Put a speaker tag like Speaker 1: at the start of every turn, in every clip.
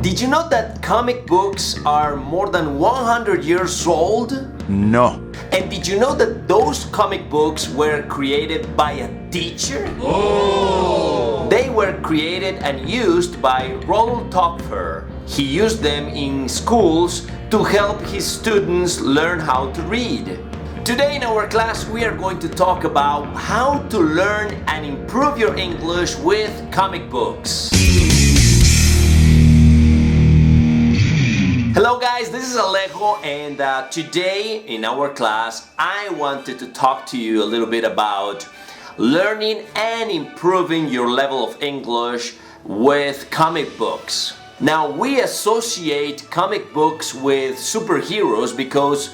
Speaker 1: Did you know that comic books are more than 100 years old?
Speaker 2: No.
Speaker 1: And did you know that those comic books were created by a teacher? Oh! They were created and used by Roald Topfer. He used them in schools to help his students learn how to read. Today in our class we are going to talk about how to learn and improve your English with comic books. Hello guys, this is Alejo, and today in our class I wanted to talk to you a little bit about learning and improving your level of English with comic books. Now, we associate comic books with superheroes because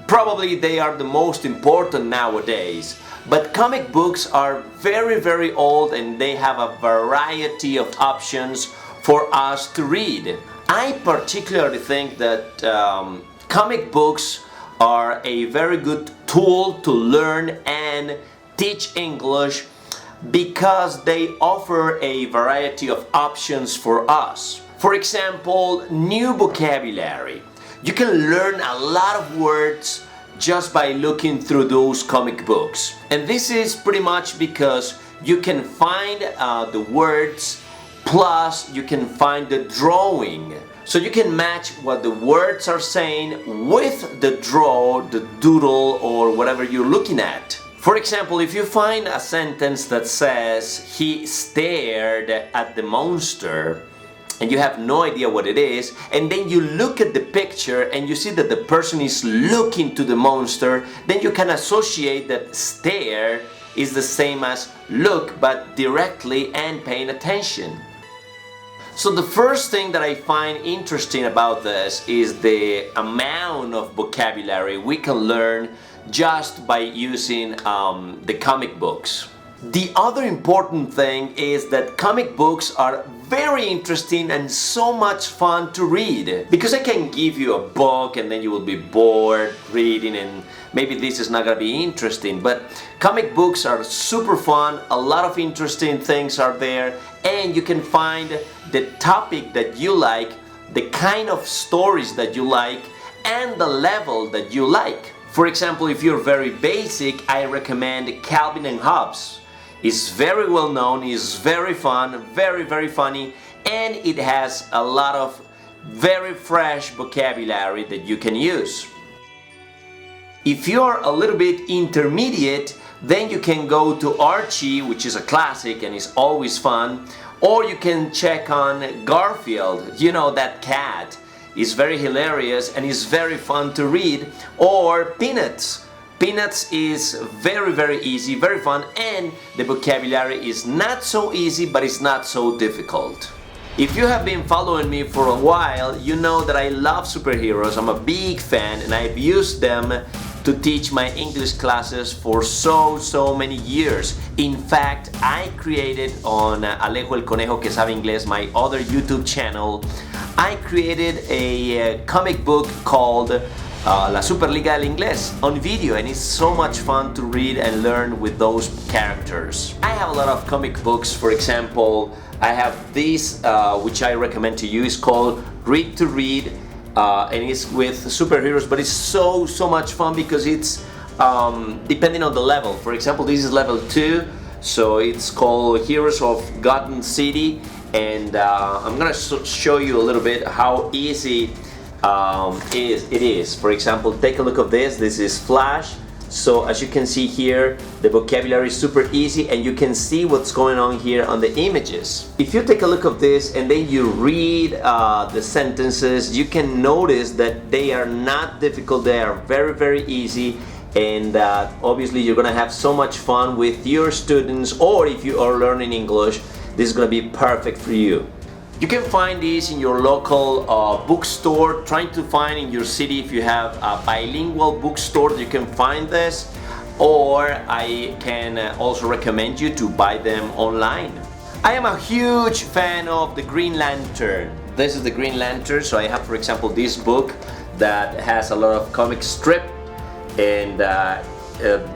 Speaker 1: probably they are the most important nowadays. But comic books are very old and they have a variety of options for us to read. I particularly think that comic books are a very good tool to learn and teach English because they offer a variety of options for us. For example, new vocabulary. You can learn a lot of words just by looking through those comic books. And this is pretty much because you can find the words, plus you can find the drawing. So you can match what the words are saying with the doodle, or whatever you're looking at. For example, if you find a sentence that says, "He stared at the monster," and you have no idea what it is, and then you look at the picture and you see that the person is looking to the monster, then you can associate that stare is the same as look, but directly and paying attention. So the first thing that I find interesting about this is the amount of vocabulary we can learn just by using the comic books. The other important thing is that comic books are very interesting and so much fun to read, because I can give you a book and then you will be bored reading and maybe this is not going to be interesting, but comic books are super fun. A lot of interesting things are there and you can find the topic that you like, the kind of stories that you like, and the level that you like. For example, if you're very basic, I recommend Calvin and Hobbes. It's very well known, it's very fun, very funny, and it has a lot of very fresh vocabulary that you can use. If you're a little bit intermediate, then you can go to Archie, which is a classic and is always fun, or you can check on Garfield, you know, that cat. It's very hilarious and it's very fun to read, or Peanuts. Peanuts is very easy, very fun, and the vocabulary is not so easy, but it's not so difficult. If you have been following me for a while, you know that I love superheroes. I'm a big fan and I've used them to teach my English classes for so many years. In fact, I created on Alejo el Conejo que sabe inglés, my other YouTube channel, I created a comic book called La Superliga del Inglés on video, and it's so much fun to read and learn with those characters. I have a lot of comic books. For example, I have this which I recommend to you. It's called Read to Read, and it's with superheroes, but it's so much fun because it's depending on the level. For example, this is level 2, so it's called Heroes of Gotham City, and I'm gonna show you a little bit how easy it is. For example, take a look at this. This is Flash. So as you can see here, the vocabulary is super easy and you can see what's going on here on the images. If you take a look at this and then you read the sentences, you can notice that they are not difficult. They are very easy, and obviously you're gonna have so much fun with your students, or if you are learning English, this is gonna be perfect for you. You can find these in your local bookstore. Trying to find in your city if you have a bilingual bookstore, you can find this, or I can also recommend you to buy them online. I am a huge fan of the Green Lantern. This is the Green Lantern, so I have, for example, this book that has a lot of comic strip, and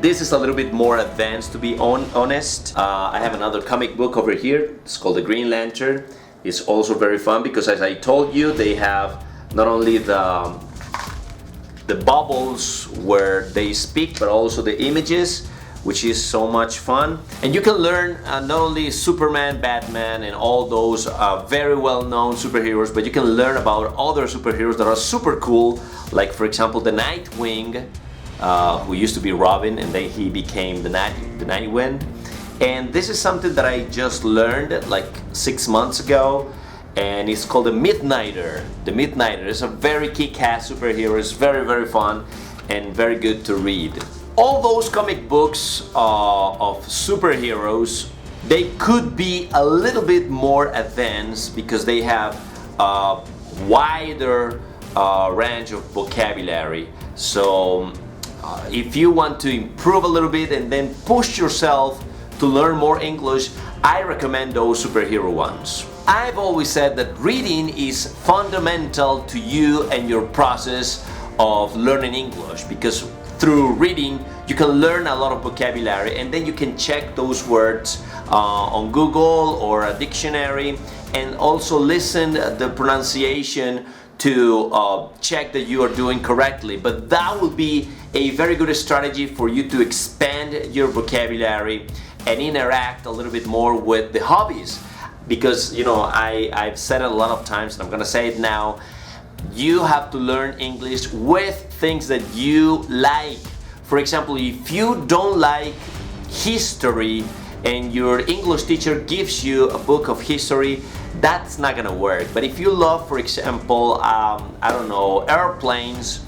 Speaker 1: this is a little bit more advanced, to be honest. I have another comic book over here. It's called the Green Lantern. is also very fun because, as I told you, they have not only the bubbles where they speak, but also the images, which is so much fun. And you can learn not only Superman, Batman, and all those very well-known superheroes, but you can learn about other superheroes that are super cool, like for example the Nightwing, who used to be Robin, and then he became the Nightwing. And this is something that I just learned like 6 months ago, and it's called the Midnighter. The Midnighter is a very kick-ass superhero. It's very, very fun and very good to read. All those comic books of superheroes, they could be a little bit more advanced because they have a wider range of vocabulary. So if you want to improve a little bit and then push yourself to learn more English, I recommend those superhero ones. I've always said that reading is fundamental to you and your process of learning English, because through reading you can learn a lot of vocabulary, and then you can check those words on Google or a dictionary, and also listen the pronunciation to check that you are doing correctly. But that will be a very good strategy for you to expand your vocabulary and interact a little bit more with the hobbies. Because, you know, I've said it a lot of times, and I'm gonna say it now, you have to learn English with things that you like. For example, if you don't like history and your English teacher gives you a book of history, that's not gonna work. But if you love, for example, I don't know, airplanes,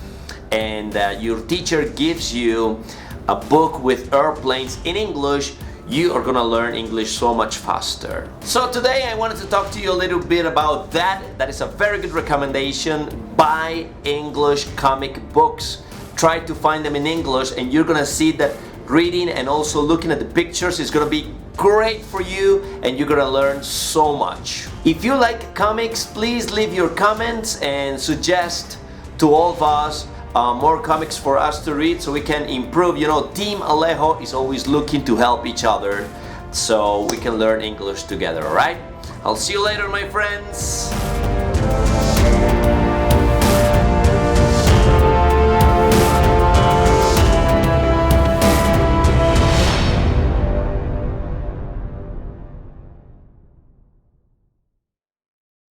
Speaker 1: and your teacher gives you a book with airplanes in English, you are gonna learn English so much faster. So today I wanted to talk to you a little bit about that. That is a very good recommendation. Buy English comic books. Try to find them in English, and you're gonna see that reading and also looking at the pictures is gonna be great for you, and you're gonna learn so much. If you like comics, please leave your comments and suggest to all of us more comics for us to read so we can improve. You know, Team Alejo is always looking to help each other so we can learn English together, alright? I'll see you later, my friends.